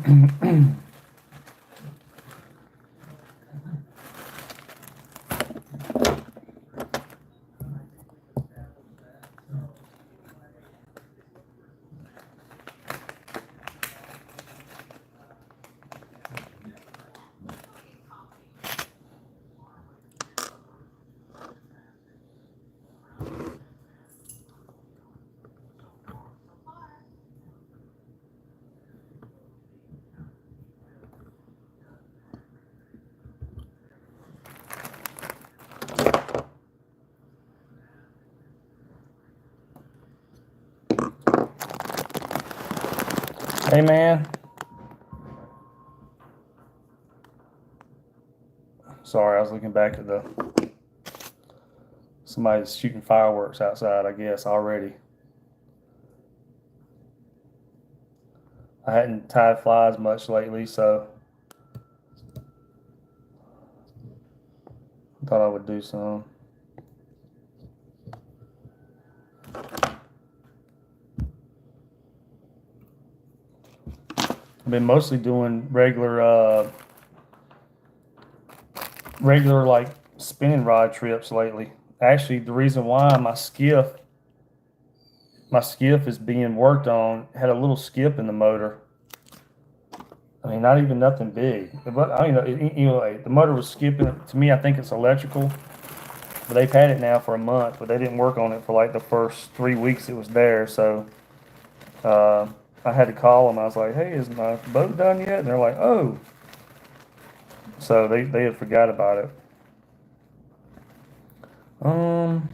Hey man. Sorry, I was looking back at somebody's shooting fireworks outside, I guess, already. I hadn't tied flies much lately, so I thought I would do some. I've been mostly doing regular like spinning rod trips lately. Actually, the reason why my skiff is being worked on had a little skip in the motor. I mean, not even nothing big. But I mean, anyway, the motor was skipping. To me, I think it's electrical. But they've had it now for a month, but they didn't work on it for like the first 3 weeks it was there. So uh, I had to call them. I was like, "Hey, is my boat done yet?" And they're like, "Oh." So they had forgot about it. Um,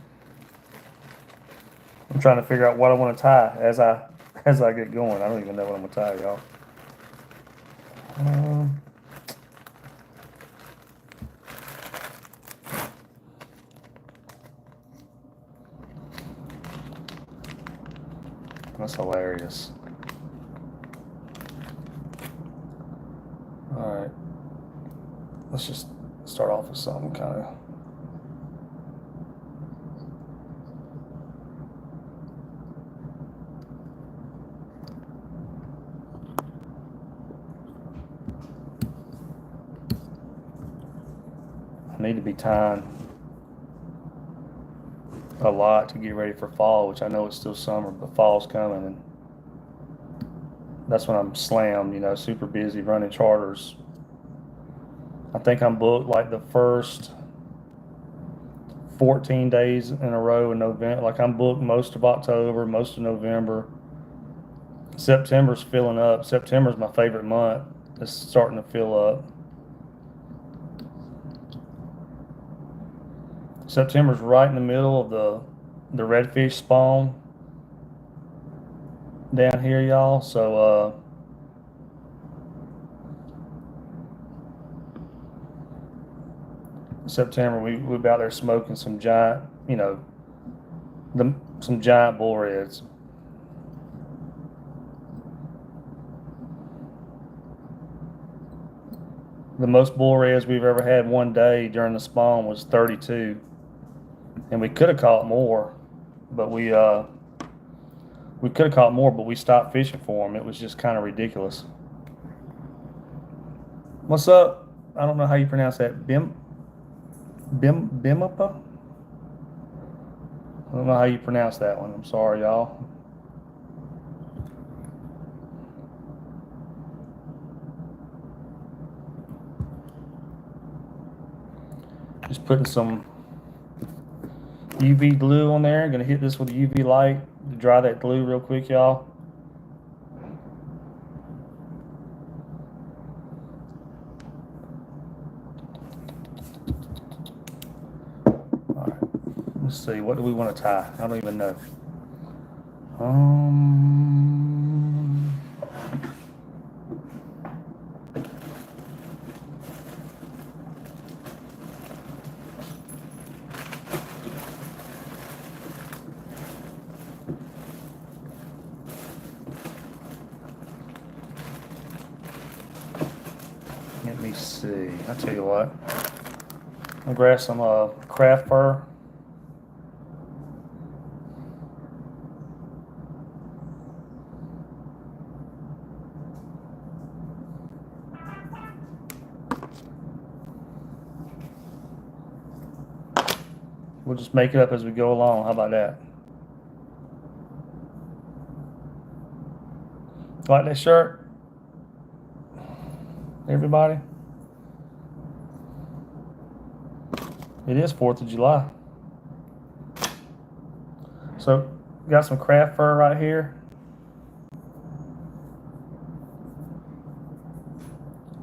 I'm trying to figure out what I want to tie as I get going. I don't even know what I'm gonna tie, y'all. Um, that's hilarious. All right, let's just start off with something kind of. I need to be tying a lot to get ready for fall, which I know it's still summer, but fall's coming, and that's when I'm slammed. Super busy running charters. I think I'm booked like the first 14 days in a row in November. Like I'm booked most of October, most of November. September's filling up. September's my favorite month. It's starting to fill up. September's right in the middle of the redfish spawn down here, y'all. So September we about there smoking some giant, some giant bull reds. The most bull reds we've ever had one day during the spawn was 32, and we could have caught more, but we could have caught more, but we stopped fishing for them. It was just kind of ridiculous. What's up? I don't know how you pronounce that. Bimapa? I don't know how you pronounce that one. I'm sorry, y'all. Just putting some UV glue on there. Gonna hit this with a UV light to dry that glue real quick, y'all. All right. Let's see. What do we want to tie? I don't even know. Um. Let me see. I'll tell you what. I'll grab some craft fur. We'll just make it up as we go along. How about that? Like that shirt? Everybody? It is 4th of July. So, got some craft fur right here.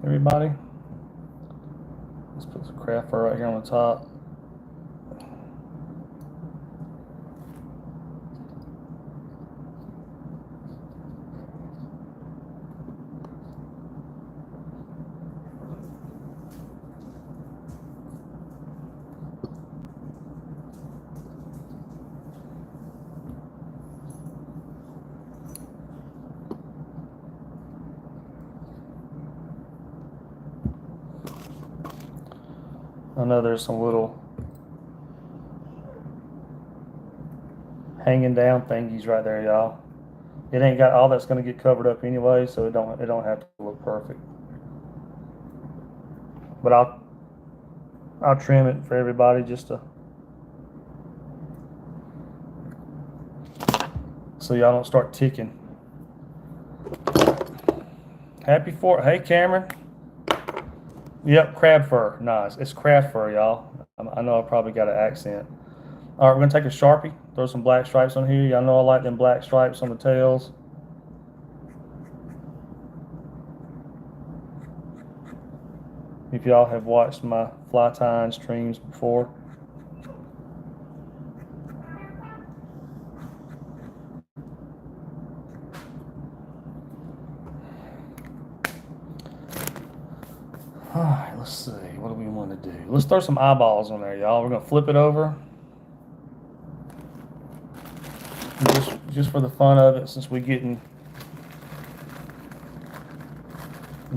Everybody? Let's put some craft fur right here on the top. I know there's some little hanging down thingies right there, y'all. It ain't got all that's going to get covered up anyway, so it don't have to look perfect. But I'll trim it for everybody just to so y'all don't start ticking. Happy 4th. Hey, Cameron. Yep, crab fur. Nice. It's craft fur, y'all. I know I probably got an accent. All right, we're going to take a Sharpie, throw some black stripes on here. Y'all know I like them black stripes on the tails. If y'all have watched my fly tying streams before. All right, let's see. What do we want to do? Let's throw some eyeballs on there, y'all. We're going to flip it over. Just for the fun of it, since we're getting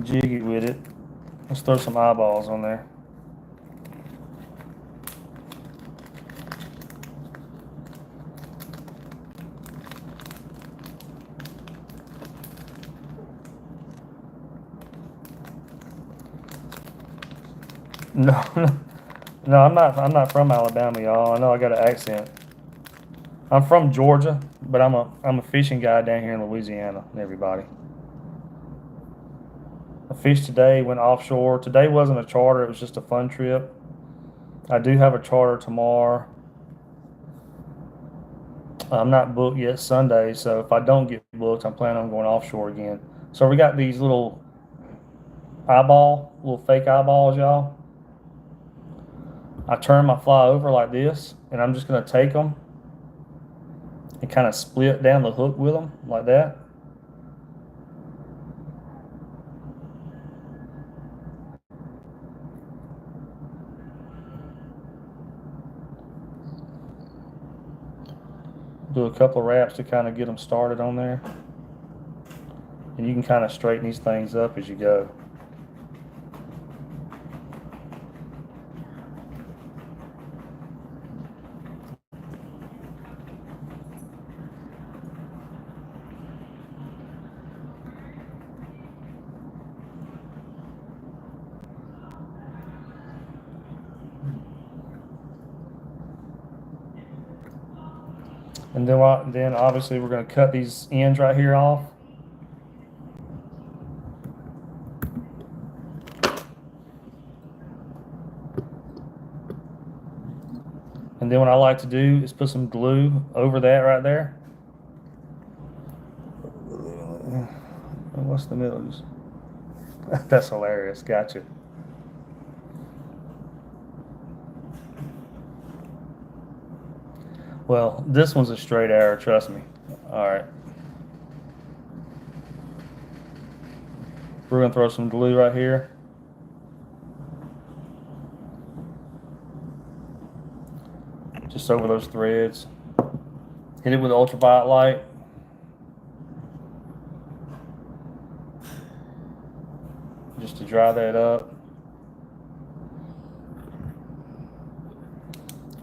jiggy with it. Let's throw some eyeballs on there. No, no, I'm not from Alabama, y'all. I know I got an accent. I'm from Georgia, but I'm a fishing guy down here in Louisiana. Everybody. I fished today, went offshore. Today wasn't a charter; it was just a fun trip. I do have a charter tomorrow. I'm not booked yet Sunday, so if I don't get booked, I'm planning on going offshore again. So we got these little fake eyeballs, y'all. I turn my fly over like this, and I'm just going to take them and kind of split down the hook with them like that. Do a couple of wraps to kind of get them started on there. And you can kind of straighten these things up as you go. And then obviously we're going to cut these ends right here off. And then what I like to do is put some glue over that right there. What's the middle? That's hilarious. Gotcha. Well, this one's a straight arrow, trust me. All right. We're going to throw some glue right here. Just over those threads. Hit it with ultraviolet light. Just to dry that up.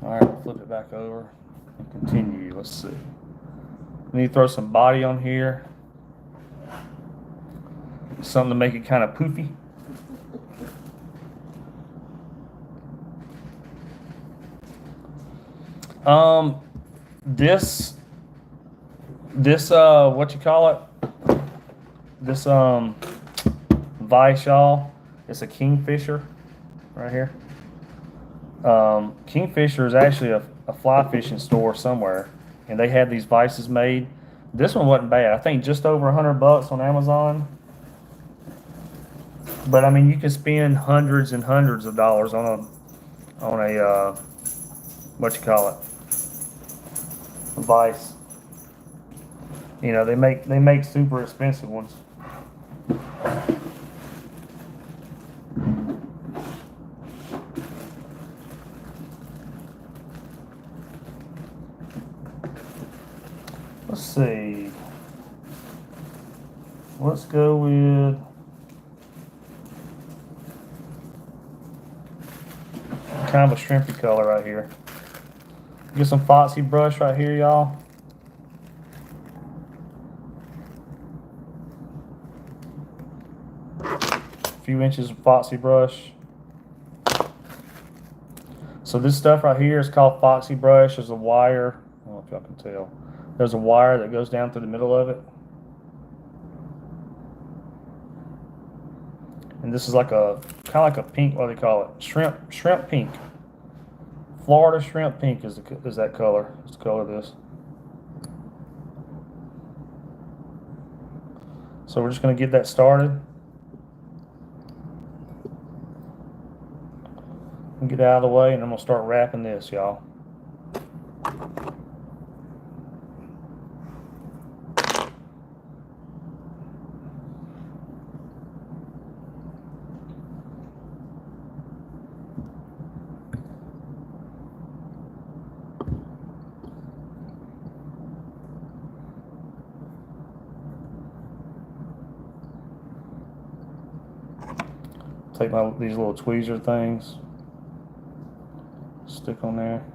All right, flip it back over and continue. Let's see. We need to throw some body on here. Something to make it kind of poofy. Um, this what you call it? This vice, y'all. It's a kingfisher right here. Kingfisher is actually a fly fishing store somewhere, and they had these vices made. This one wasn't bad. I think just over $100 on Amazon. But I mean, you can spend hundreds and hundreds of dollars on a what you call it, a vice. You know, they make super expensive ones. Let's see. Let's go with kind of a shrimpy color right here. Get some Foxy brush right here, y'all. A few inches of Foxy brush. So this stuff right here is called Foxy brush. There's a wire. I don't know if y'all can tell. There's a wire that goes down through the middle of it. And this is like a kind of like a pink, what do they call it? Shrimp pink. Florida shrimp pink is that color. It's the color of this. So we're just going to get that started. And get out of the way, and I'm going to start wrapping this, y'all. Take these little tweezer things, stick on there.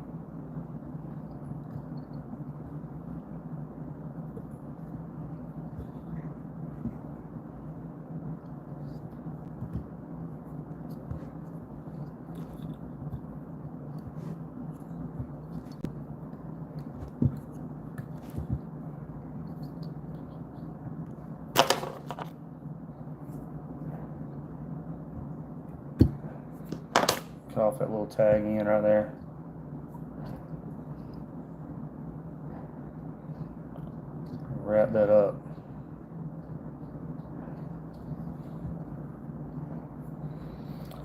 Cut off that little tag in right there. Wrap that up.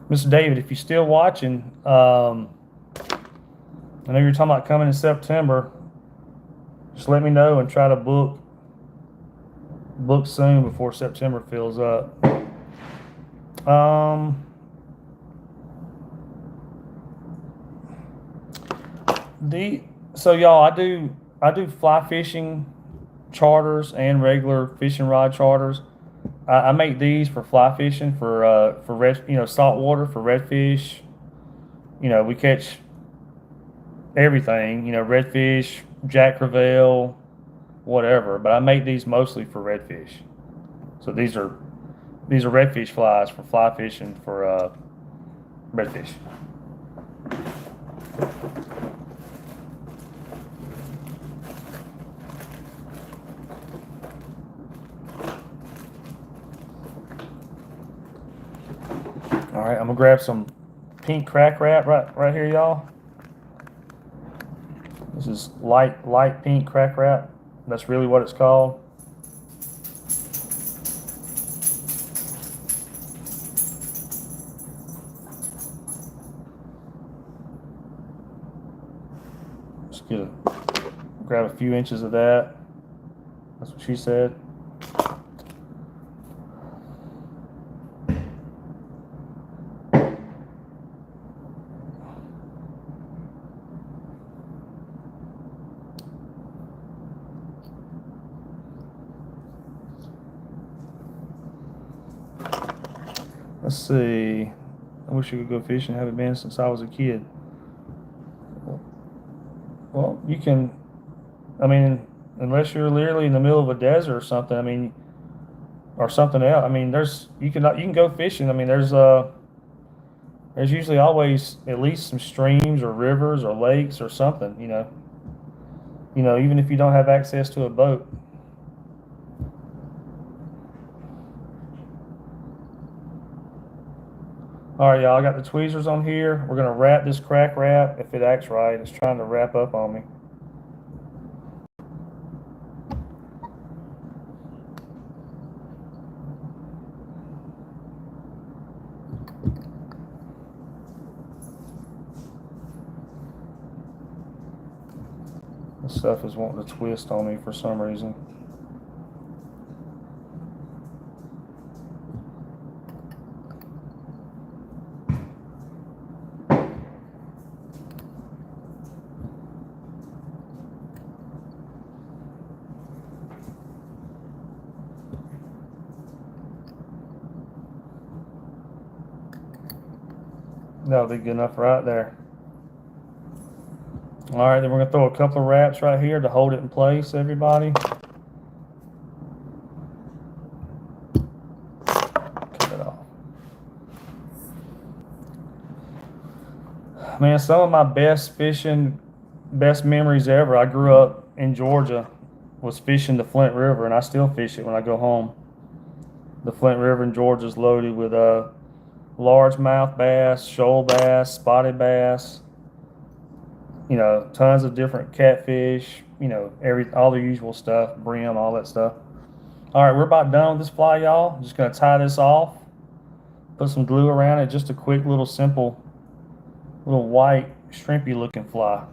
Mr. David, if you're still watching, I know you're talking about coming in September. Just let me know and try to book soon before September fills up. So y'all, I do fly fishing charters and regular fishing rod charters. I make these for fly fishing for red, salt water for redfish. We catch everything, redfish, jack crevalle, whatever. But I make these mostly for redfish. So these are redfish flies for fly fishing for redfish. All right, I'm gonna grab some pink crack wrap right here, y'all. This is light pink crack wrap. That's really what it's called. Just grab a few inches of that. That's what she said. Let's see. I wish you could go fishing. Haven't been since I was a kid. Well, you can. I mean, unless you're literally in the middle of a desert or something. I mean, or something else. I mean, you can go fishing. I mean, there's There's usually always at least some streams or rivers or lakes or something, you know. You know, even if you don't have access to a boat. All right, y'all, I got the tweezers on here. We're gonna wrap this crack wrap. If it acts right, it's trying to wrap up on me. This stuff is wanting to twist on me for some reason. That'll be good enough right there. All right, then we're gonna throw a couple of wraps right here to hold it in place, everybody. Cut it off. Man, some of my best memories ever. I grew up in Georgia, was fishing the Flint River, and I still fish it when I go home. The Flint River in Georgia is loaded with largemouth bass, shoal bass, spotted bass, you know, tons of different catfish, you know, all the usual stuff, brim, all that stuff. All right, we're about done with this fly, y'all. Just gonna tie this off, put some glue around it, just a quick little simple little white shrimpy looking fly.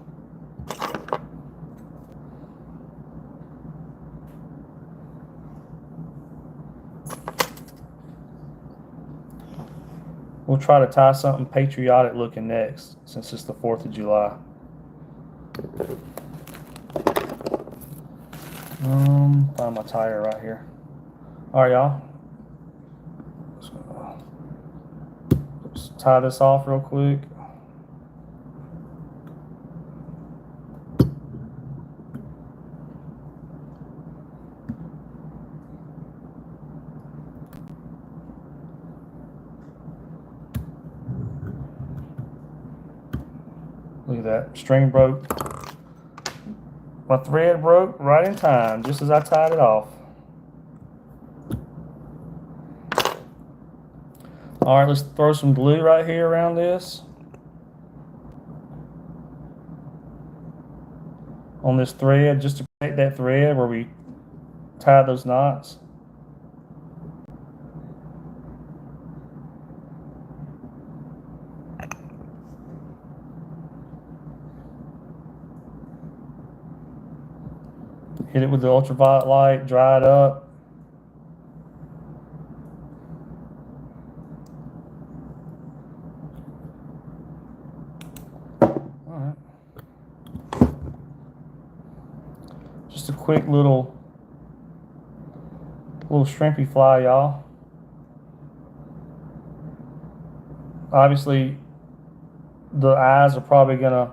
We'll try to tie something patriotic looking next, since it's the 4th of July. Find my tire right here. All right, y'all. Let's tie this off real quick. Look at that, string broke. My thread broke right in time, just as I tied it off. All right, let's throw some glue right here around this. On this thread, just to create that thread where we tie those knots. Hit it with the ultraviolet light, dry it up. All right. Just a quick little shrimpy fly, y'all. Obviously, the eyes are probably gonna,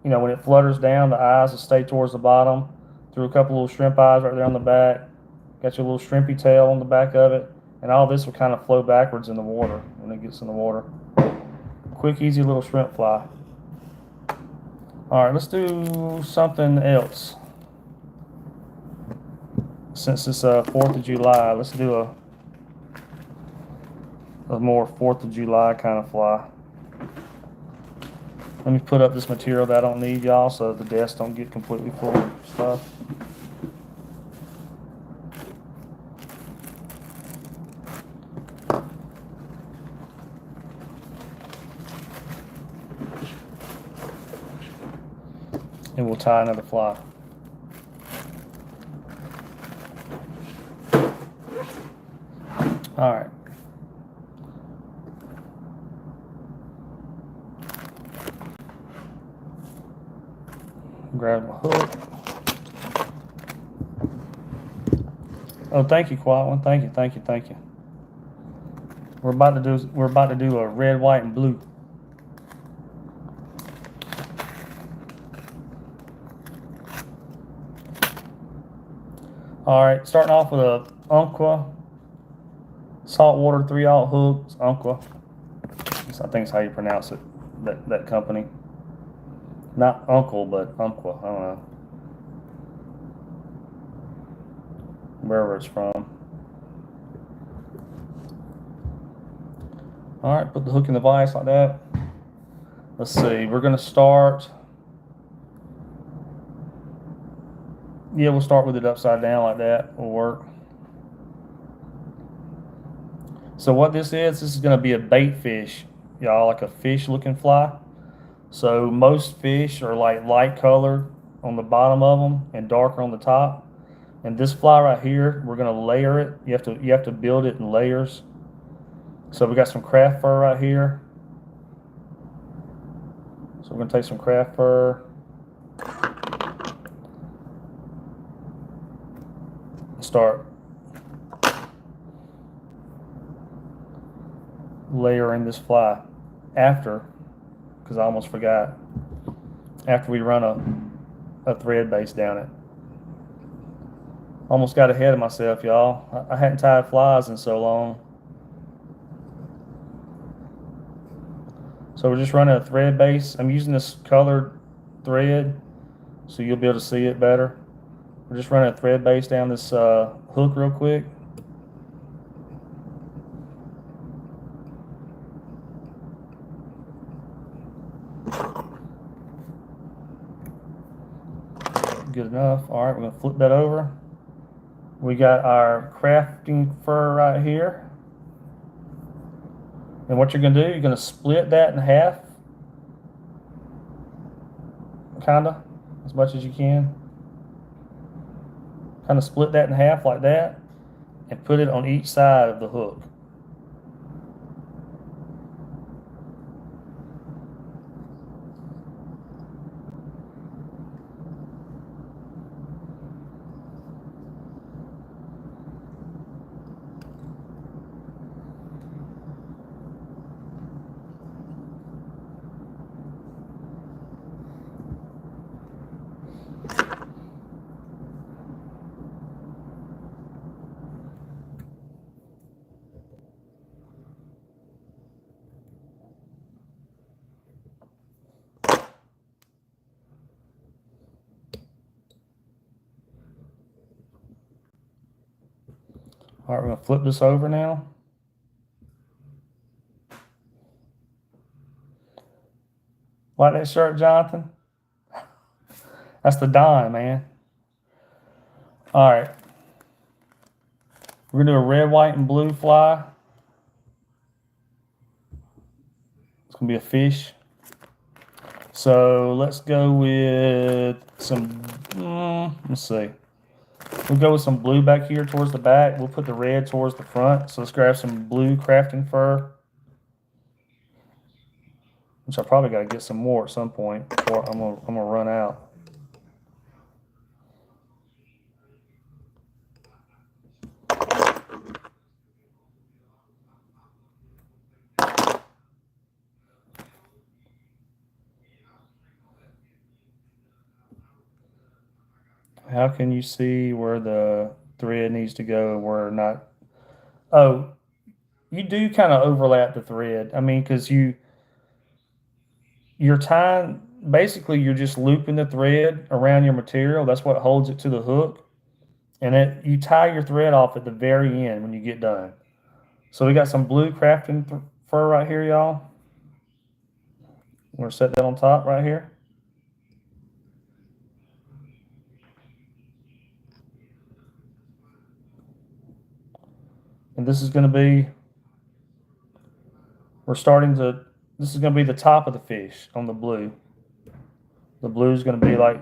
you know, when it flutters down, the eyes will stay towards the bottom. Threw a couple little shrimp eyes right there on the back. Got your little shrimpy tail on the back of it. And all this will kind of flow backwards in the water when it gets in the water. Quick, easy little shrimp fly. All right, let's do something else. Since it's 4th of July, let's do a more 4th of July kind of fly. Let me put up this material that I don't need, y'all, so the desk don't get completely full of stuff. And we'll tie another fly. All right. Grab my hook. Oh, thank you, quiet one. Thank you, thank you, thank you. We're about to do a red, white, and blue. All right, starting off with a Umpqua saltwater 3/0 hooks, Umpqua. So I think it's how you pronounce it. That company. Not Uncle, but Umpqua. I don't know. Wherever it's from. All right, put the hook in the vise like that. Let's see. We're gonna start. Yeah, we'll start with it upside down like that. Will work. So what this is going to be a bait fish, y'all, like a fish looking fly. So most fish are like light colored on the bottom of them and darker on the top. And this fly right here, we're going to layer it. You have to build it in layers. So we got some craft fur right here. So we're going to take some craft fur. Start layering this fly after, because I almost forgot, after we run a thread base down it. Almost got ahead of myself, y'all. I hadn't tied flies in so long. So we're just running a thread base. I'm using this colored thread so you'll be able to see it better. We're just running a thread base down this hook real quick. Good enough. All right, we're going to flip that over. We got our crafting fur right here. And what you're going to do, you're going to split that in half. Kind of, as much as you can. Kind of split that in half like that. And put it on each side of the hook. All right, we're going to flip this over now. Like that shirt, Jonathan? That's the dime, man. All right. We're going to do a red, white, and blue fly. It's going to be a fish. So let's go with some, let's see. We'll go with some blue back here towards the back. We'll put the red towards the front. So let's grab some blue crafting fur. Which I probably got to get some more at some point before I'm gonna run out. How can you see where the thread needs to go and where not? Oh, you do kind of overlap the thread. I mean, because you're tying, basically you're just looping the thread around your material. That's what holds it to the hook. And you tie your thread off at the very end when you get done. So we got some blue crafting fur right here, y'all. We're gonna set that on top right here. And this is going to be, this is going to be the top of the fish on the blue. The blue is going to be like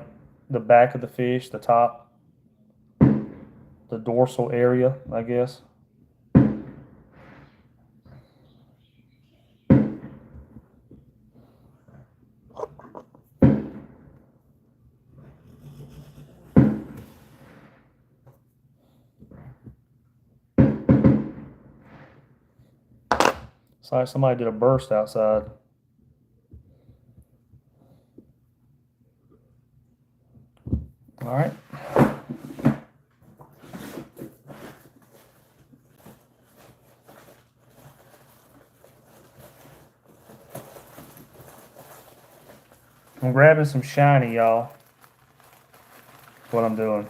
the back of the fish, the top, the dorsal area, I guess. It's like somebody did a burst outside. All right. I'm grabbing some shiny, y'all. That's what I'm doing.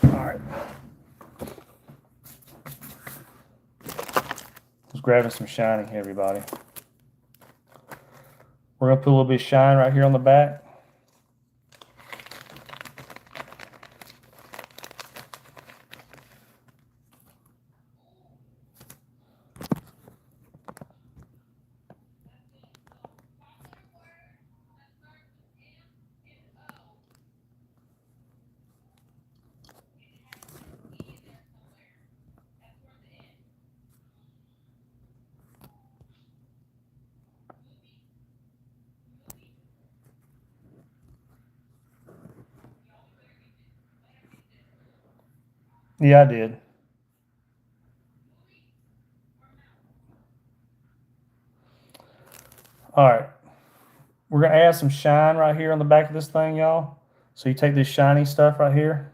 Alright. Just grabbing some shiny, everybody. We're going to put a little bit of shine right here on the back. Yeah, I did. All right. We're going to add some shine right here on the back of this thing, y'all. So you take this shiny stuff right here.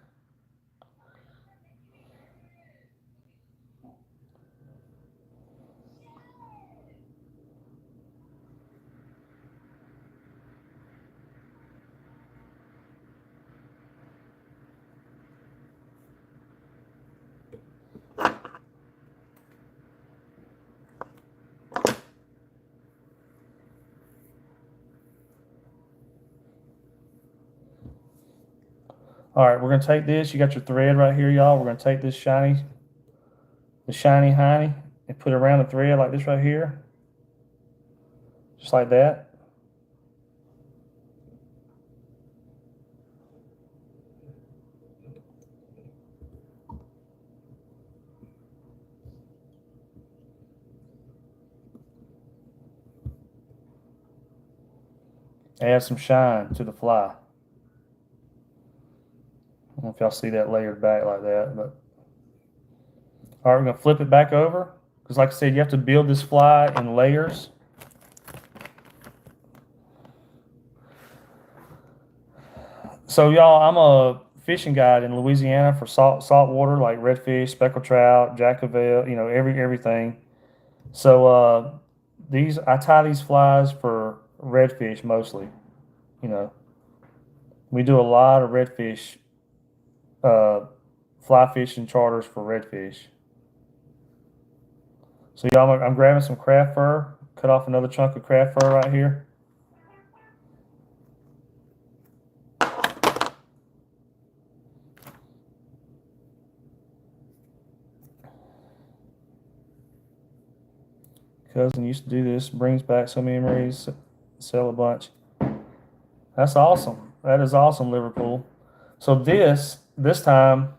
All right, we're going to take this. You got your thread right here, y'all. We're going to take this shiny, the shiny hiney, and put it around the thread like this right here. Just like that. Add some shine to the fly. I don't know if y'all see that layered back like that, but all right, we're going to flip it back over because, like I said, you have to build this fly in layers. So, y'all, I'm a fishing guide in Louisiana for salt water like redfish, speckled trout, jackaville, you know, everything. So I tie these flies for redfish mostly. You know, we do a lot of redfish, fly fishing charters for redfish. So y'all, I'm grabbing some craft fur. Cut off another chunk of craft fur right here. Cousin used to do this. Brings back so many memories. Sell a bunch. That's awesome. That is awesome, Liverpool. So this time,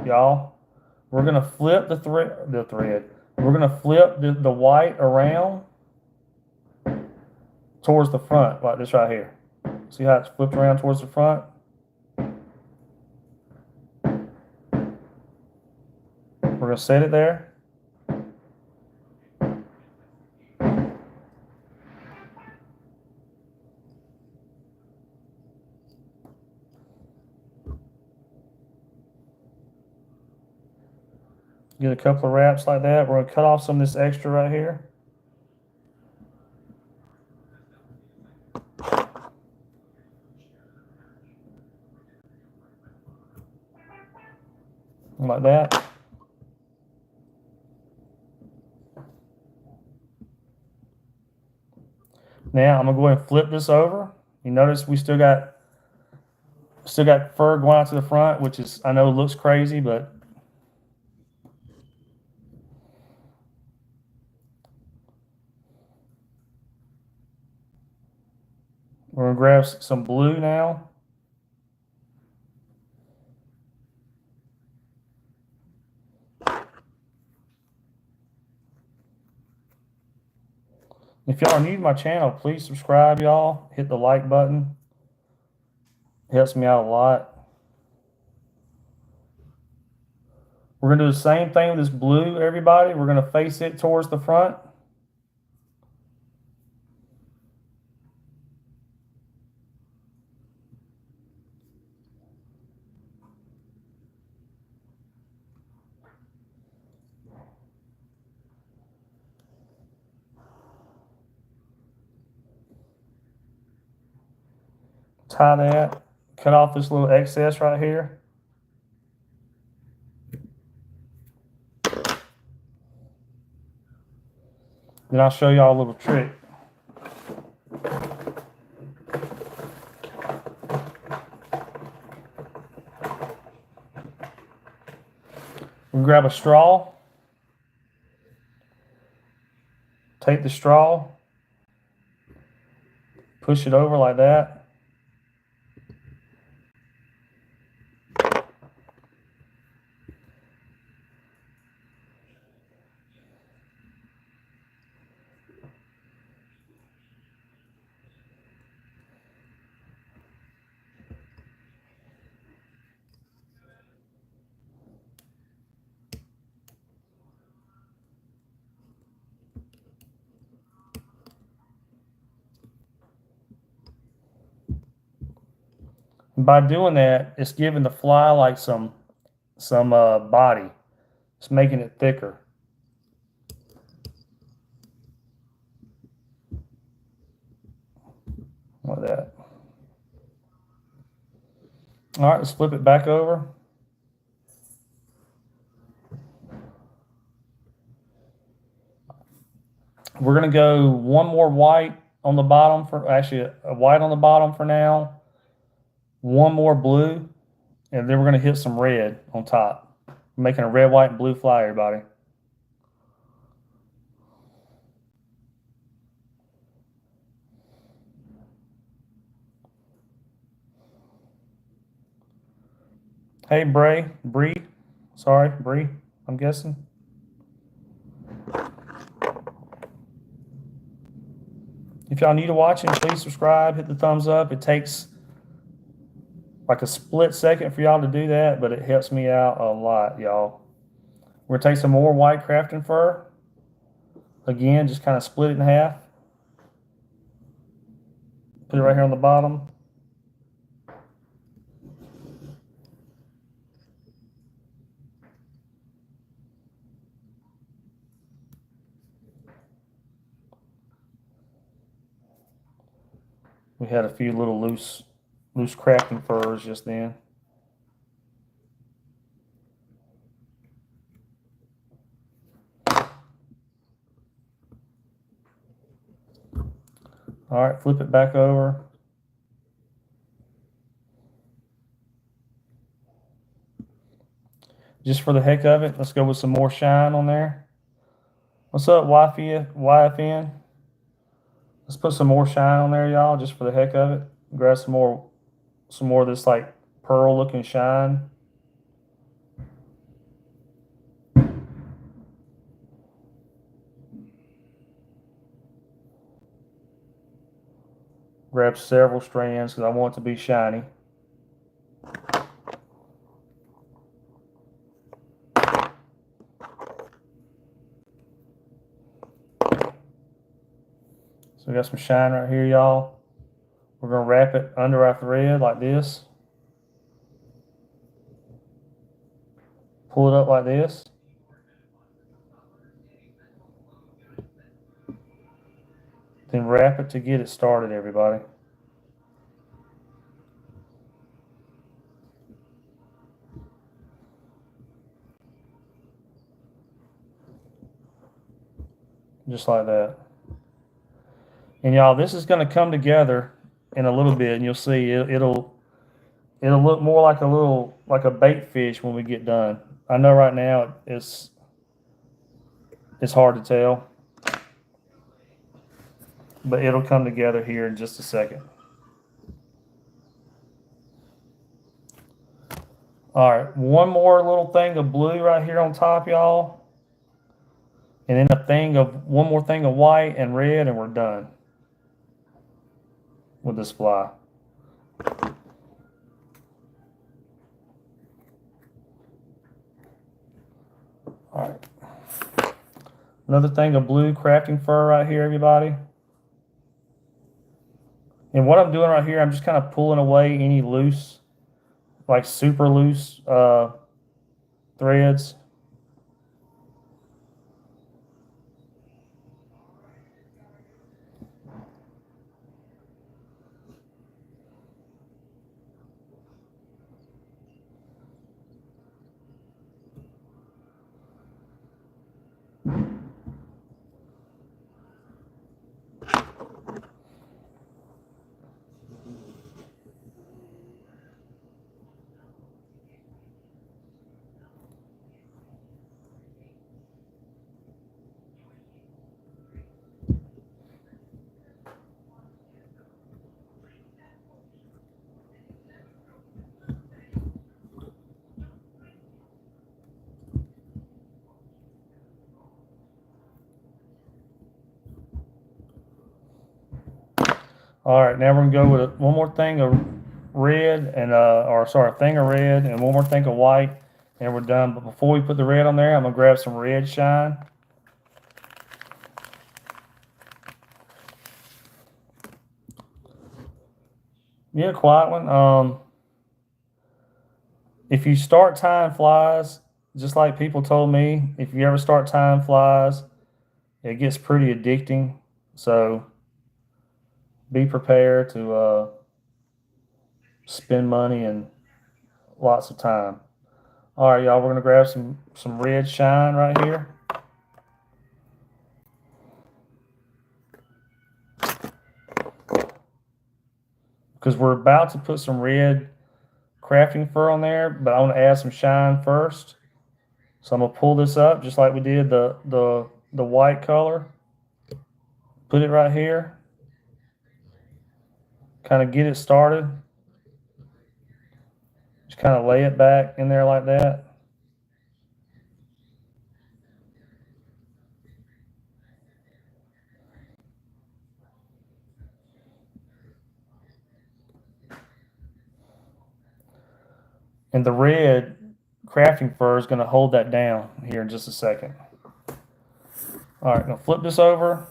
y'all, we're gonna flip the thread. We're gonna flip the white around towards the front, like this right here. See how it's flipped around towards the front? We're gonna set it there. Get a couple of wraps like that. We're gonna cut off some of this extra right here. Like that. Now I'm gonna go ahead and flip this over. You notice we still got fur going out to the front, which is, I know, looks crazy, but we're gonna grab some blue now. If y'all are new to my channel, please subscribe, y'all. Hit the like button. It helps me out a lot. We're gonna do the same thing with this blue, everybody. We're gonna face it towards the front. Tie that. Cut off this little excess right here. Then I'll show y'all a little trick. We grab a straw. Take the straw. Push it over like that. And by doing that, it's giving the fly like some body. It's making it thicker. Like that. All right, let's flip it back over. We're gonna go one more white on the bottom for, actually a white on the bottom for now. One more blue, and then we're gonna hit some red on top. We're making a red, white, and blue fly, everybody. Hey, Bree, sorry, Bree, I'm guessing. If y'all need to watch it, please subscribe, hit the thumbs up. It takes like a split second for y'all to do that, but it helps me out a lot, y'all. We're gonna take some more white crafting fur. Again, just kind of split it in half. Put it right here on the bottom. We had a few little loose crafting furs just then. All right, flip it back over. Just for the heck of it, let's go with some more shine on there. What's up, YFN? Let's put some more shine on there, y'all, just for the heck of it. Grab some more of this like pearl looking shine. Grab several strands because I want it to be shiny. So we got some shine right here, y'all. We're gonna wrap it under our thread like this. Pull it up like this. Then wrap it to get it started, everybody. Just like that. And y'all, this is gonna come together in a little bit, and you'll see it'll look more like a bait fish when we get done. I know right now it's hard to tell, but it'll come together here in just a second. All right, one more little thing of blue right here on top, y'all. And then one more thing of white and red, and we're done with this fly. All right. Another thing of blue crafting fur right here, everybody. And what I'm doing right here, I'm just kind of pulling away any loose, like super loose threads. All right, now we're gonna go with one more thing of red and or sorry, a thing of red and one more thing of white, and we're done. But before we put the red on there, I'm gonna grab some red shine. Yeah, quiet one. If you start tying flies, just like people told me, if you ever start tying flies, it gets pretty addicting. So be prepared to spend money and lots of time. All right, y'all, we're gonna grab some red shine right here. Because we're about to put some red crafting fur on there, but I want to add some shine first. So I'm gonna pull this up just like we did the white color. Put it right here. Kind of get it started. Just kind of lay it back in there like that. And the red crafting fur is going to hold that down here in just a second. All right, I'm going to flip this over.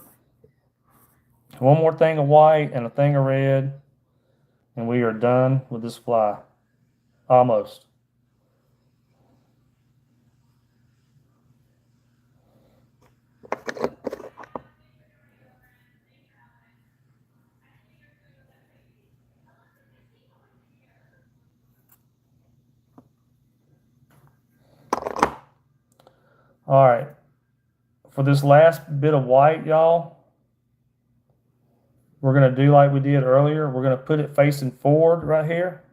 One more thing of white and a thing of red, and we are done with this fly. Almost. All right. For this last bit of white, y'all, we're going to do like we did earlier. We're going to put it facing forward right here.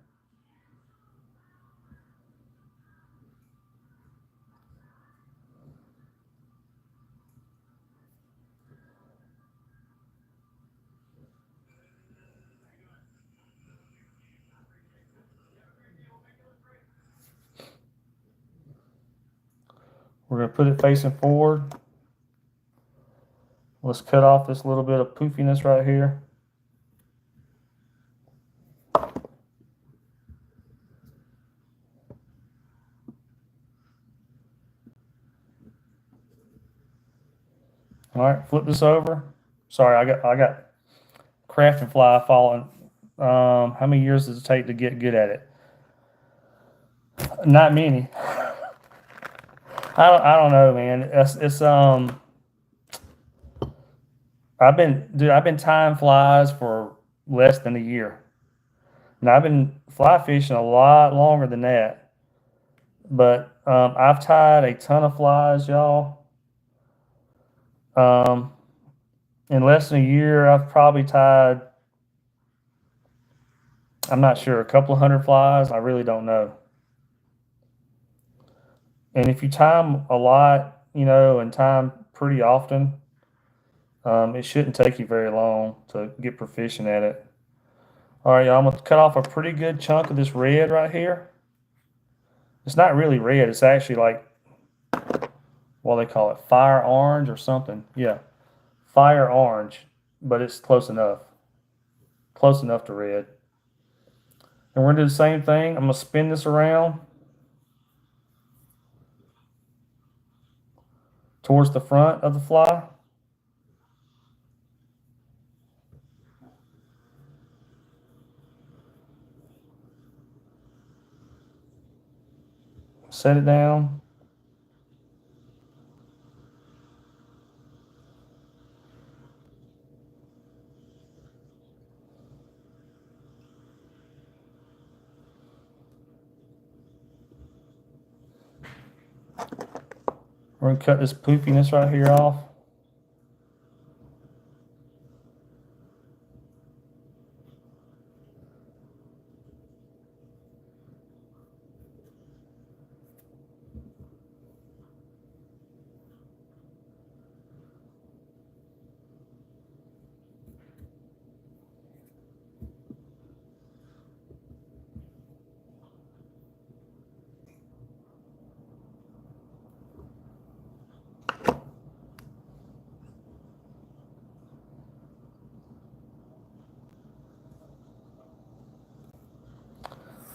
We're going to put it facing forward. Let's cut off this little bit of poofiness right here. All right, flip this over. Sorry, I got craft and fly falling. How many years does it take to get good at it? Not many. I don't know, man. It's I've been tying flies for less than a year. Now I've been fly fishing a lot longer than that. But I've tied a ton of flies, y'all. Um, in less than a year, I've probably tied, I'm not sure, a couple of hundred flies. I really don't know. And if you time a lot, and time pretty often, it shouldn't take you very long to get proficient at it. All right, y'all, I'm gonna cut off a pretty good chunk of this red right here. It's not really red. It's actually like, what do they call it? Fire orange or something. Yeah, fire orange, but it's close enough. Close enough to red. And we're gonna do the same thing. I'm gonna spin this around towards the front of the fly. Set it down. We're gonna cut this poopiness right here off.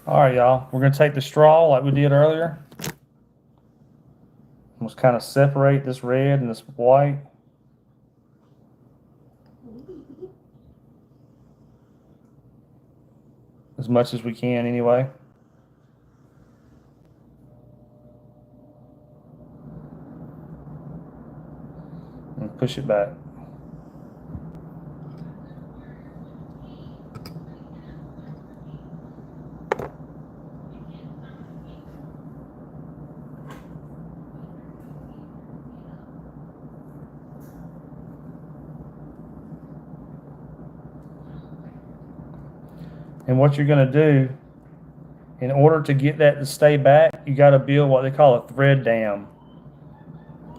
All right, y'all. We're gonna take the straw like we did earlier. Let's kind of separate this red and this white. As much as we can anyway. And push it back. And what you're going to do, in order to get that to stay back, you got to build what they call a thread dam.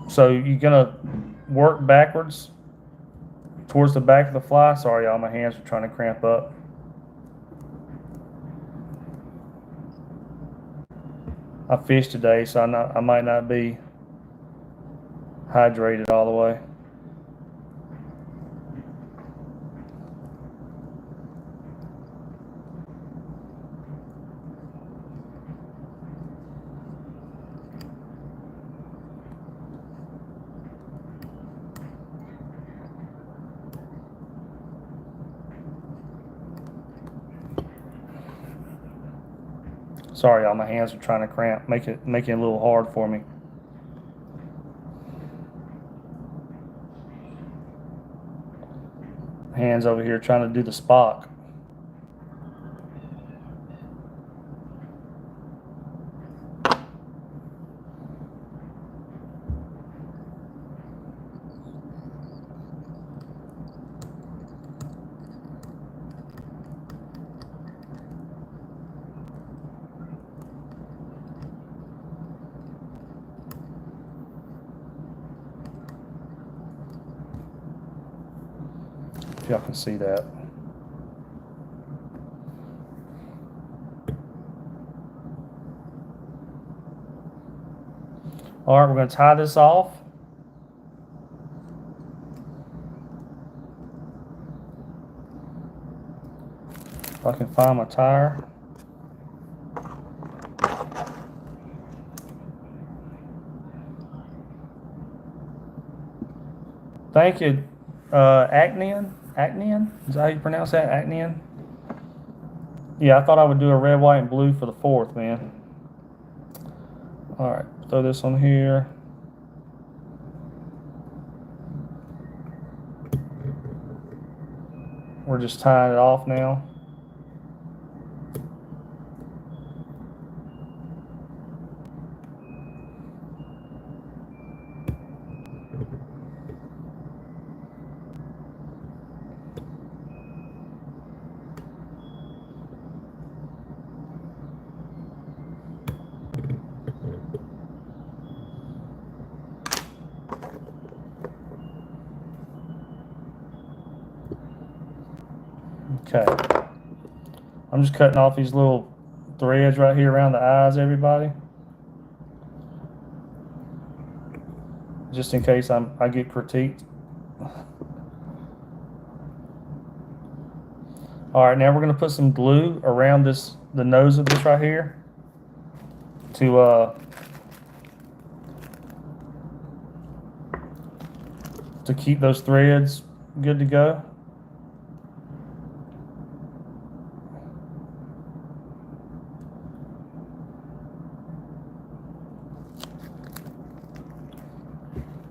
So you're going to work backwards towards the back of the fly. Sorry, y'all, my hands are trying to cramp up. I fished today, so I might not be hydrated all the way. Sorry, y'all, my hands are trying to cramp, make it a little hard for me. Hands over here trying to do the Spock. If y'all can see that. All right, we're going to tie this off. If I can find my tire. Thank you, Acnian. Acnian? Is that how you pronounce that? Acnian? Yeah, I thought I would do a red, white, and blue for the 4th, man. All right, throw this on here. We're just tying it off now. Okay, I'm just cutting off these little threads right here around the eyes, everybody. Just in case I get critiqued. All right, now we're gonna put some glue around the nose of this right here to keep those threads good to go.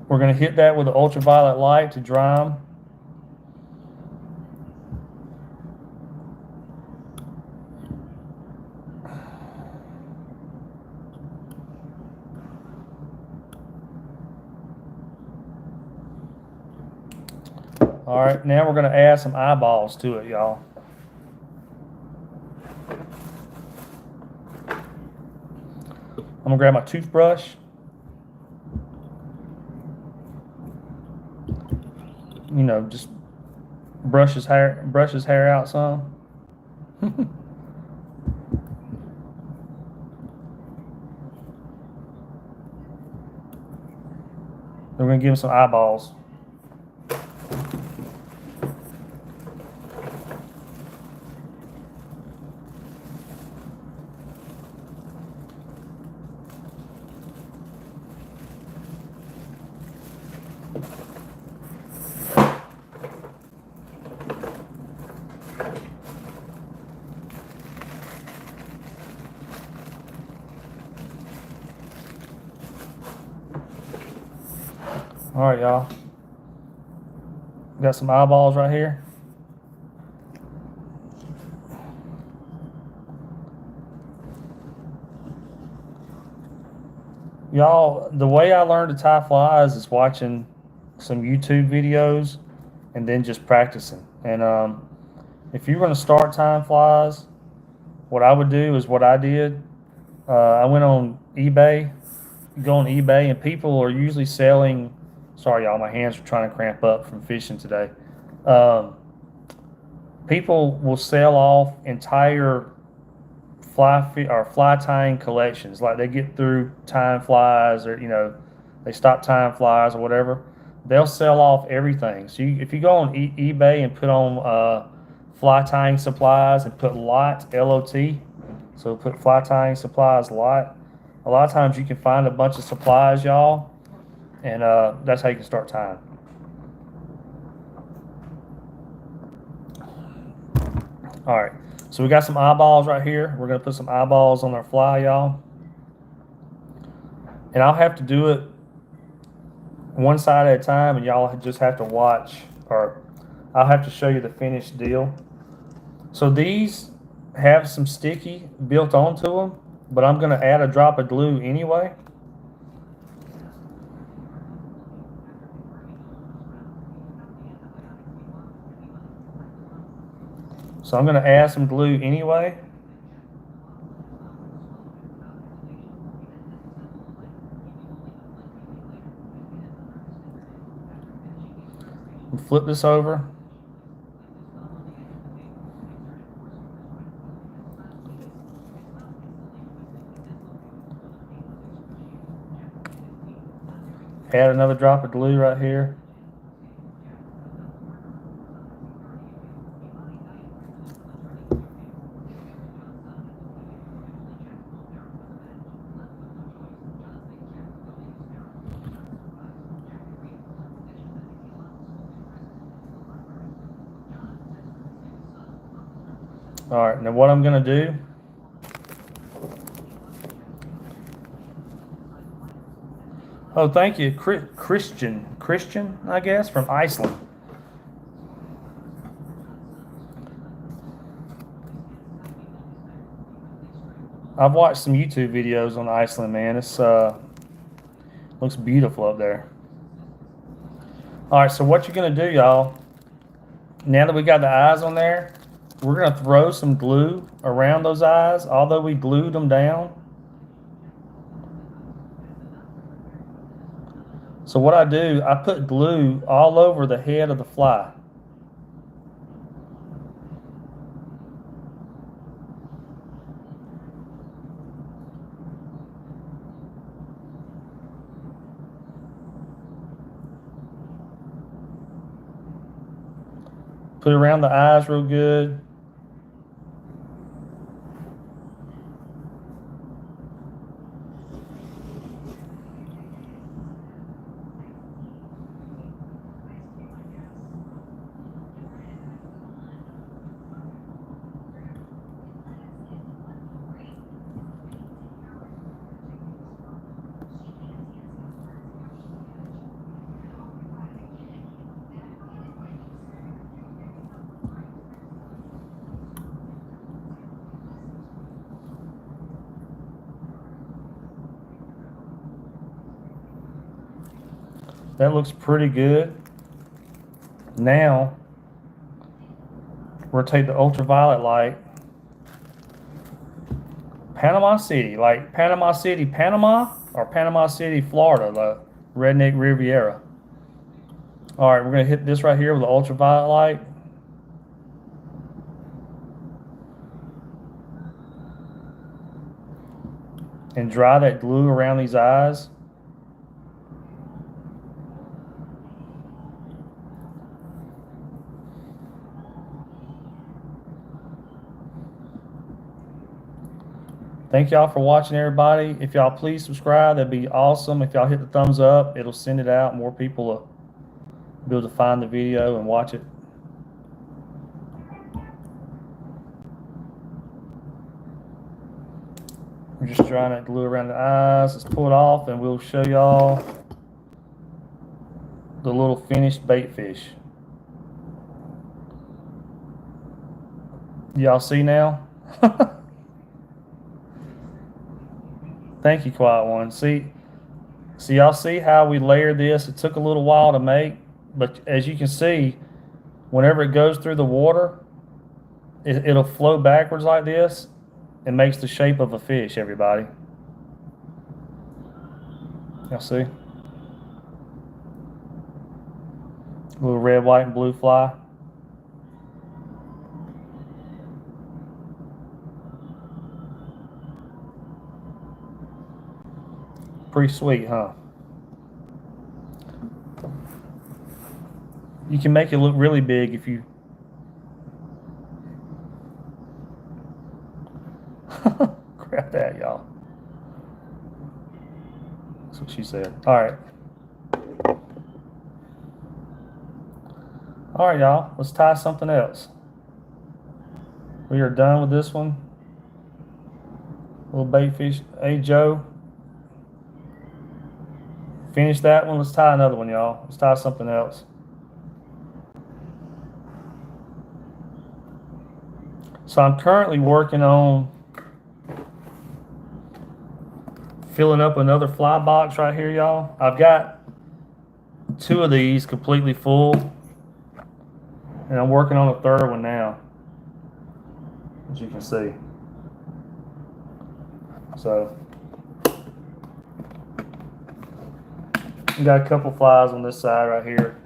We're going to hit that with an ultraviolet light to dry them. All right, now we're going to add some eyeballs to it, y'all. I'm going to grab my toothbrush. You know, just brush his hair out some. Then we're gonna give him some eyeballs. All right, y'all. Got some eyeballs right here. Y'all, the way I learned to tie flies is watching some YouTube videos and then just practicing. And if you're going to start tying flies, what I would do is what I did. I went on eBay, go on eBay, and people are usually selling. Sorry, y'all, my hands are trying to cramp up from fishing today. Um, People will sell off entire fly tying collections. Like they get through tying flies, or they stop tying flies or whatever. They'll sell off everything. So if you go on eBay and put on fly tying supplies and put lot LOT, so put fly tying supplies lot. A lot of times you can find a bunch of supplies, y'all, and that's how you can start tying. All right, so we got some eyeballs right here. We're gonna put some eyeballs on our fly, y'all. And I'll have to do it one side at a time, and y'all just have to watch, or I'll have to show you the finished deal. So these have some sticky built onto them, but I'm gonna add a drop of glue anyway. So I'm gonna add some glue anyway. Flip this over. Add another drop of glue right here. All right, now what I'm gonna do, oh, thank you, Christian, I guess, from Iceland. I've watched some YouTube videos on Iceland, man. It's looks beautiful up there. All right, so what you're gonna do, y'all, now that we got the eyes on there, we're gonna throw some glue around those eyes, although we glued them down. So what I do, I put glue all over the head of the fly. Put it around the eyes real good. That looks pretty good. Now, we're gonna take the ultraviolet light. Panama City, like Panama City, Panama, or Panama City, Florida, the Redneck Riviera. All right, we're gonna hit this right here with the ultraviolet light. And dry that glue around these eyes. Thank y'all for watching, everybody. If y'all please subscribe, that'd be awesome. If y'all hit the thumbs up, it'll send it out. More people will be able to find the video and watch it. We're just drying that glue around the eyes. Let's pull it off and we'll show y'all the little finished bait fish. Y'all see now? Thank you, quiet one. See, y'all see how we layered this? It took a little while to make, but as you can see, whenever it goes through the water, it'll flow backwards like this. It makes the shape of a fish, everybody. Y'all see? Little red, white, and blue fly. Pretty sweet, huh? You can make it look really big if you... Grab that, y'all. That's what she said. All right. All right, y'all. Let's tie something else. We are done with this one. Little bait fish. Hey, Joe. Finish that one. Let's tie another one, y'all. Let's tie something else. So I'm currently working on filling up another fly box right here, y'all. I've got 2 of these completely full, and I'm working on a 3rd one now, as you can see. So we got a couple flies on this side right here,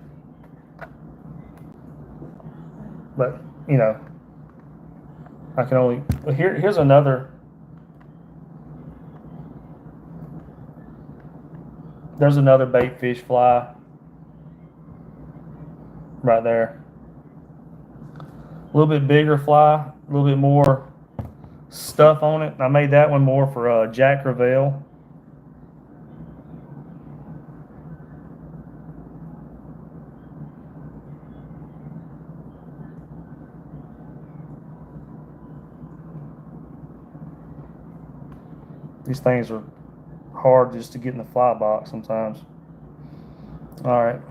but you know, I can only... Here's another. There's another bait fish fly right there. A little bit bigger fly, a little bit more stuff on it. I made that one more for Jack Crevalle. These things are hard just to get in the fly box sometimes. All right.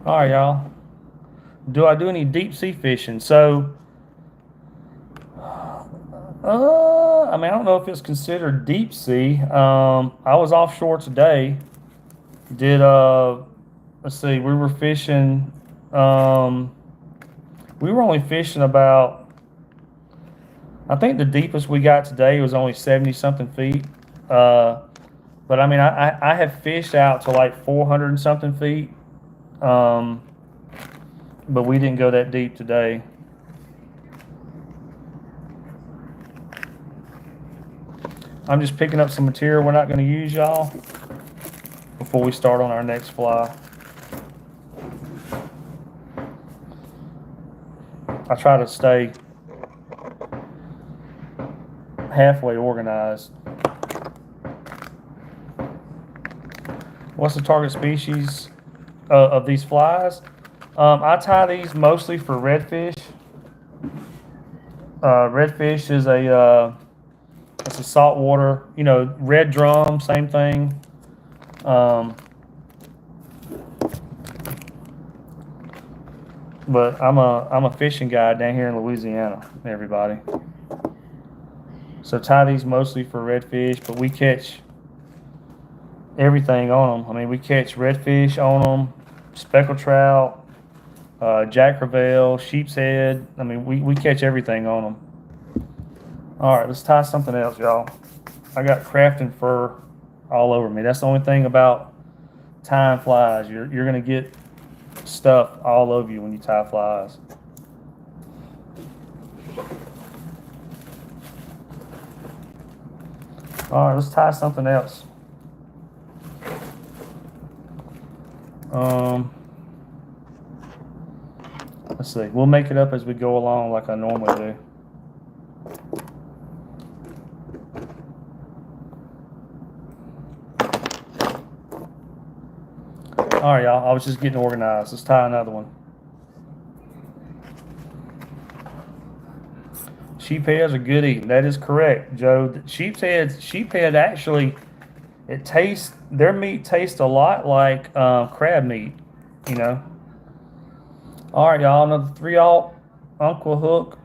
All right, y'all. Do I do any deep sea fishing? So, I mean, I don't know if it's considered deep sea. I was offshore today. Let's see, we were fishing, we were only fishing about, I think the deepest we got today was only 70 something feet. But I mean, I have fished out to like 400 and something feet. But we didn't go that deep today. I'm just picking up some material we're not going to use, y'all, before we start on our next fly. I try to stay halfway organized. What's the target species of these flies? I tie these mostly for redfish. Redfish is it's a saltwater, you know, red drum, same thing. But I'm a fishing guide down here in Louisiana, everybody. So tie these mostly for redfish, but we catch everything on them. I mean, we catch redfish on them, speckled trout, Jack Crevalle, sheep's head. I mean, we catch everything on them. All right, let's tie something else, y'all. I got crafting fur all over me. That's the only thing about tying flies. You're gonna get stuff all over you when you tie flies. All right, let's tie something else. Let's see. We'll make it up as we go along like I normally do. All right, y'all. I was just getting organized. Let's tie another one. Sheepheads are good eating. That is correct, Joe. Sheephead actually, Their meat tastes a lot like crab meat, you know. All right, y'all, another 3-aught Uncle Hook.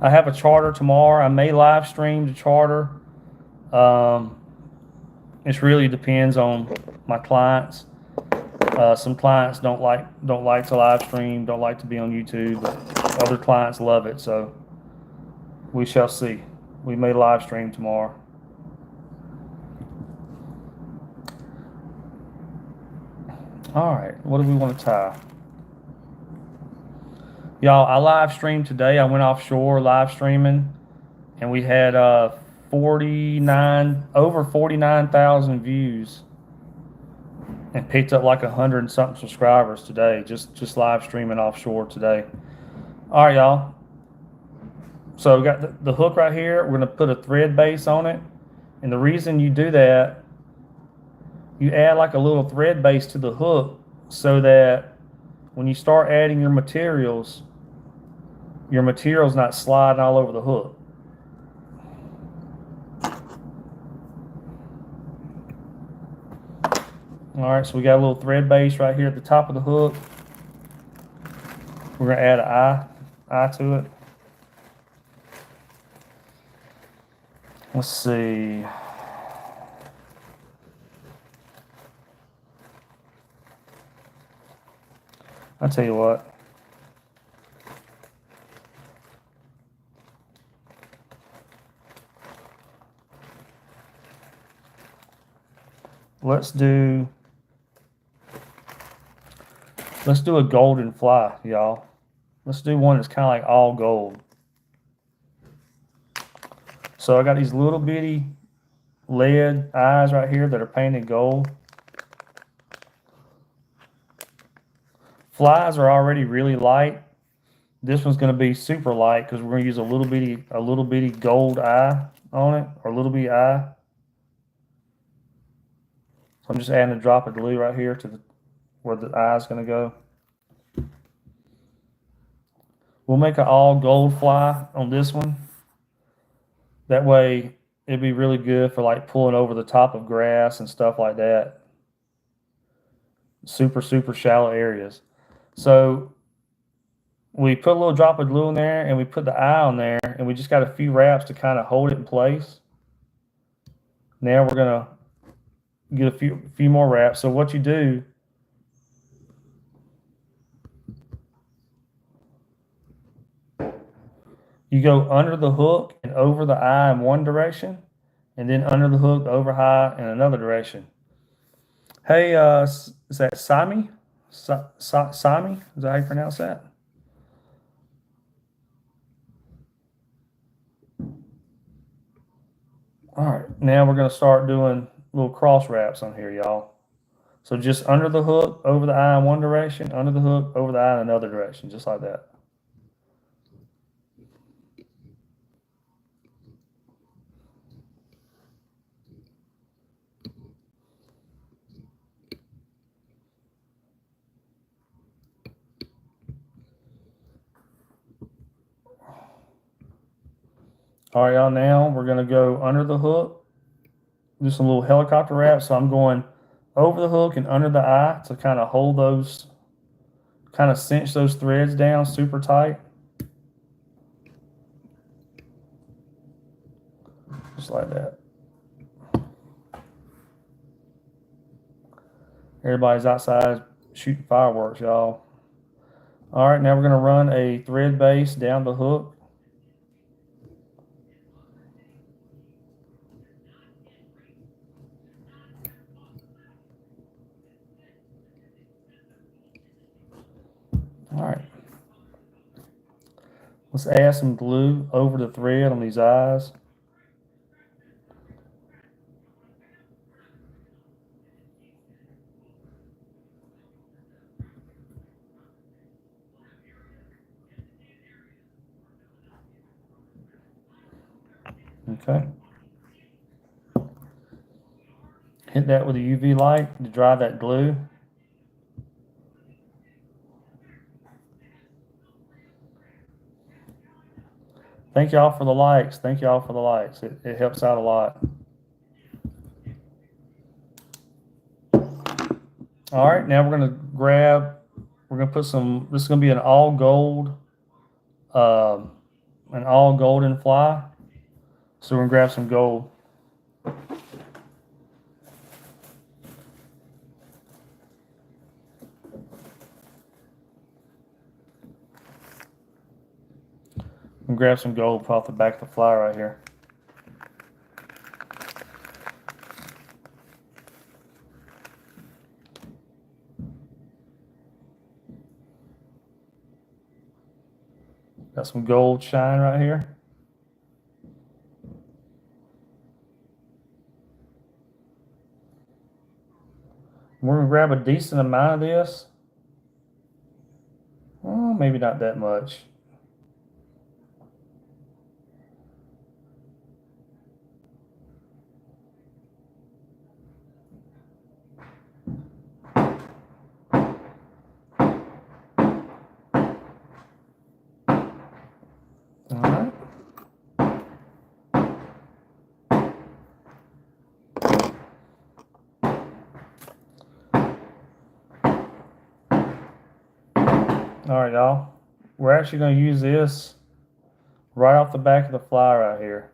I have a charter tomorrow. I may live stream the charter. It really depends on my clients. Some clients don't like to live stream, don't like to be on YouTube, but other clients love it. So we shall see. We may live stream tomorrow. All right, what do we want to tie? Y'all, I live streamed today. I went offshore live streaming, and we had over 49,000 views, and picked up like 100 and something subscribers today. Just live streaming offshore today. All right, y'all. So we got the hook right here. We're gonna put a thread base on it, and the reason you do that, you add like a little thread base to the hook so that when you start adding your material's not sliding all over the hook. All right, so we got a little thread base right here at the top of the hook. We're gonna add an eye to it. Let's see. I'll tell you what. Let's do a golden fly, y'all. Let's do one that's kind of like all gold. So I got these little bitty lead eyes right here that are painted gold. Flies are already really light. This one's going to be super light because we're going to use a little bitty gold eye on it, or a little bitty eye. So I'm just adding a drop of glue right here to where the eye is going to go. We'll make an all gold fly on this one. That way it'd be really good for like pulling over the top of grass and stuff like that. Super shallow areas. So we put a little drop of glue in there, and we put the eye on there, and we just got a few wraps to kind of hold it in place. Now we're gonna get a few more wraps. So what you do, you go under the hook and over the eye in one direction, and then under the hook over high in another direction. Hey, is that Sami? Sami? Is that how you pronounce that? All right, now we're going to start doing little cross wraps on here, y'all. So just under the hook, over the eye in one direction, under the hook, over the eye in another direction, just like that. All right, y'all, now we're going to go under the hook, do some little helicopter wraps. So I'm going over the hook and under the eye to kind of hold those, kind of cinch those threads down super tight. Just like that. Everybody's outside shooting fireworks, y'all. All right, now we're going to run a thread base down the hook. All right. Let's add some glue over the thread on these eyes. Okay. Hit that with a UV light to dry that glue. Thank y'all for the likes. Thank y'all for the likes. It helps out a lot. All right, now we're gonna grab. We're gonna put some. This is gonna be an all gold, an all golden fly. So we're gonna grab some gold. And grab some gold off the back of the fly right here. Got some gold shine right here. We're gonna grab a decent amount of this. Well, maybe not that much. All right. All right, y'all. We're actually going to use this right off the back of the fly right here.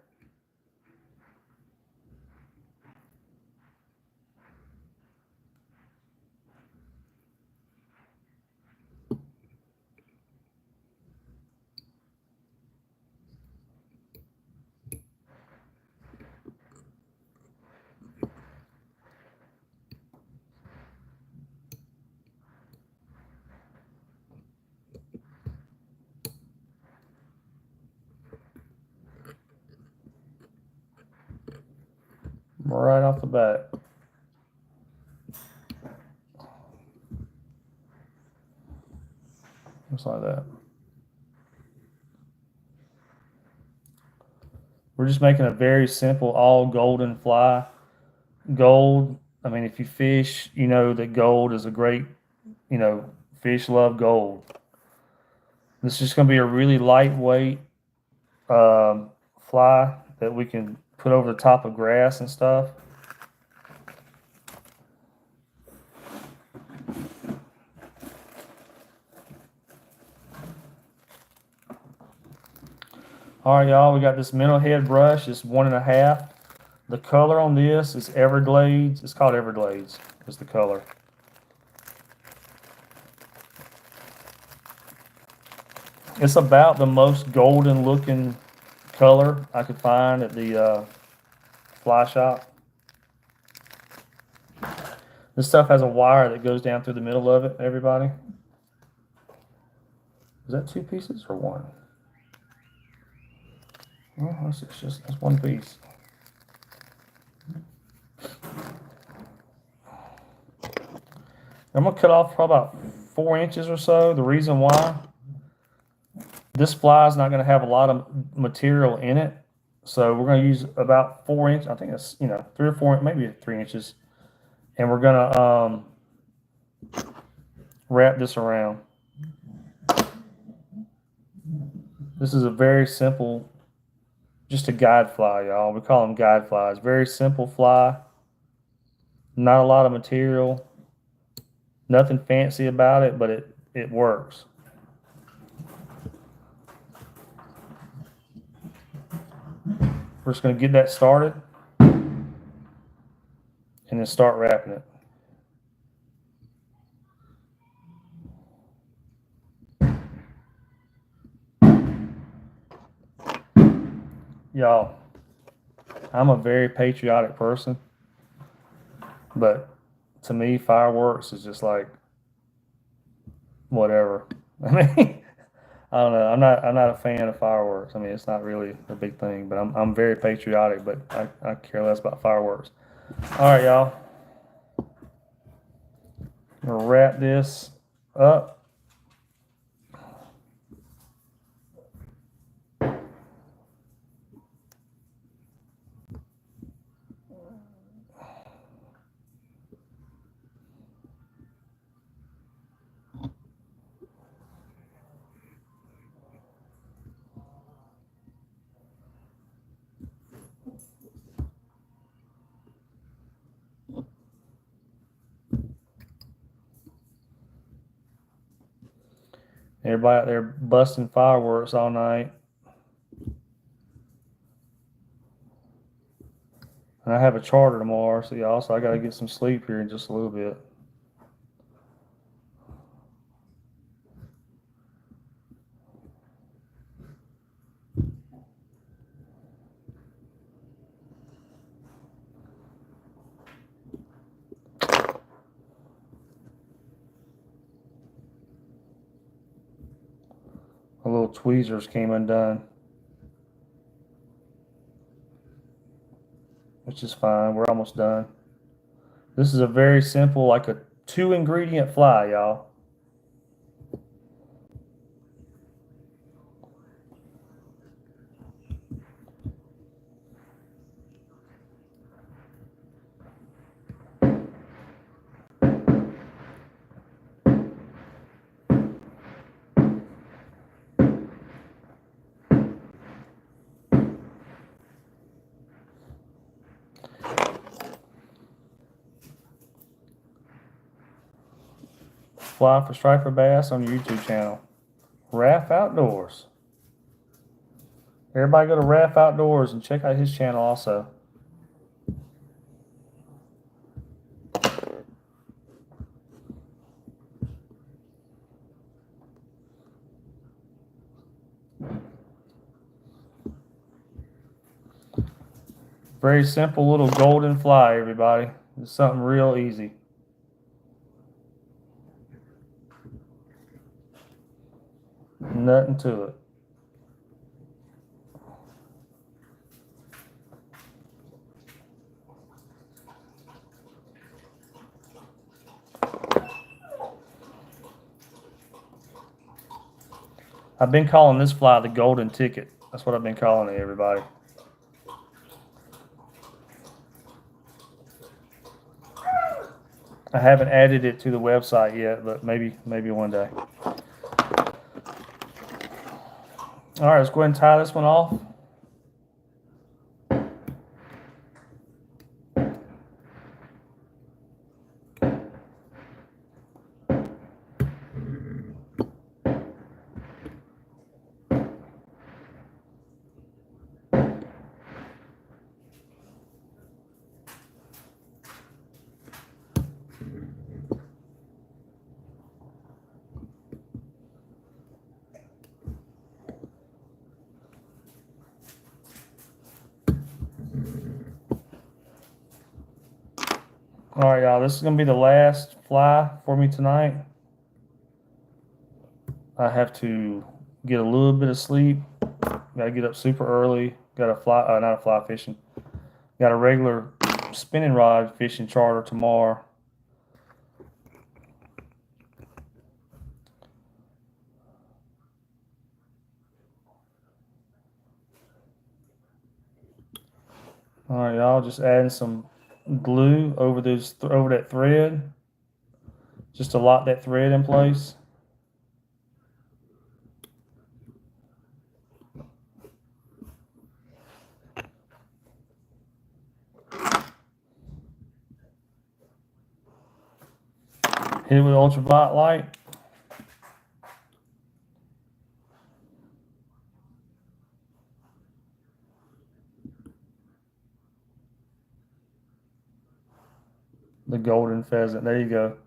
Right off the bat. Just like that. We're just making a very simple all golden fly. Gold, I mean, if you fish, you know that gold is a great, fish love gold. This is just going to be a really lightweight fly that we can put over the top of grass and stuff. All right, y'all, we got this minnow head brush. It's 1.5. The color on this is Everglades. It's called Everglades, is the color. It's about the most golden looking color I could find at the fly shop. This stuff has a wire that goes down through the middle of it, everybody. Is that 2 pieces or 1? Oh, that's 1 piece. I'm gonna cut off probably about 4 inches or so. The reason why, this fly is not gonna have a lot of material in it. So we're gonna use about 4 inches. I think it's 3 or 4, maybe 3 inches. And we're gonna wrap this around. This is a very simple, just a guide fly, y'all. We call them guide flies. Very simple fly. Not a lot of material. Nothing fancy about it, but it works. We're just going to get that started and then start wrapping it. Y'all, I'm a very patriotic person, but to me, fireworks is just like whatever. I mean, I don't know. I'm not a fan of fireworks. I mean, it's not really a big thing, but I'm very patriotic, but I care less about fireworks. All right, y'all. I'm gonna wrap this up. Everybody out there busting fireworks all night. And I have a charter tomorrow, so y'all, so I got to get some sleep here in just a little bit. My little tweezers came undone, which is fine. We're almost done. This is a very simple, like a 2-ingredient fly, y'all. Fly for striper bass on your YouTube channel. Raff Outdoors. Everybody go to Raff Outdoors and check out his channel also. Very simple little golden fly, everybody. It's something real easy. Nothing to it. I've been calling this fly the golden ticket. That's what I've been calling it, everybody. I haven't added it to the website yet, but maybe one day. All right, let's go ahead and tie this one off. All right, y'all, this is going to be the last fly for me tonight. I have to get a little bit of sleep. Got to get up super early. Got a fly, not a fly fishing. Got a regular spinning rod fishing charter tomorrow. All right, y'all, just adding some glue over over that thread, just to lock that thread in place. Hit it with ultraviolet light. The golden pheasant. There you go.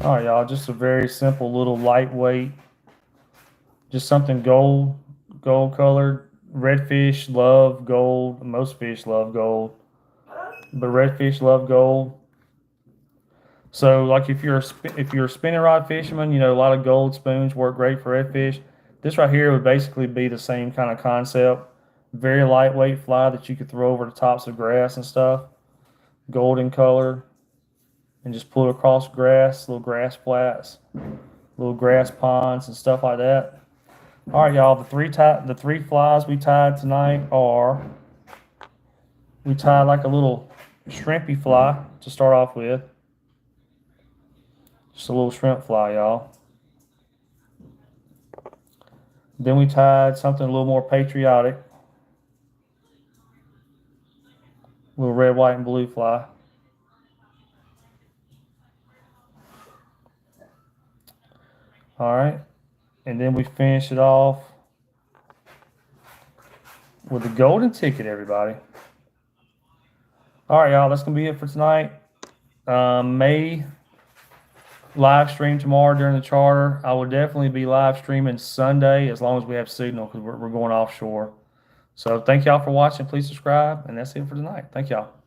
All right, y'all. Just a very simple little lightweight. Just something gold colored. Redfish love gold. Most fish love gold, but redfish love gold. So, like if you're a spinning rod fisherman, you know a lot of gold spoons work great for redfish. This right here would basically be the same kind of concept. Very lightweight fly that you could throw over the tops of grass and stuff. Golden color, and just pull it across grass, little grass flats, little grass ponds and stuff like that. All right, y'all. The three flies we tied tonight are, we tied like a little shrimpy fly to start off with. Just a little shrimp fly, y'all. Then we tied something a little more patriotic. Little red, white, and blue fly. All right. And then we finish it off with the golden ticket, everybody. All right, y'all. That's going to be it for tonight. May live stream tomorrow during the charter. I will definitely be live streaming Sunday as long as we have signal because we're going offshore. So thank y'all for watching. Please subscribe. And that's it for tonight. Thank y'all.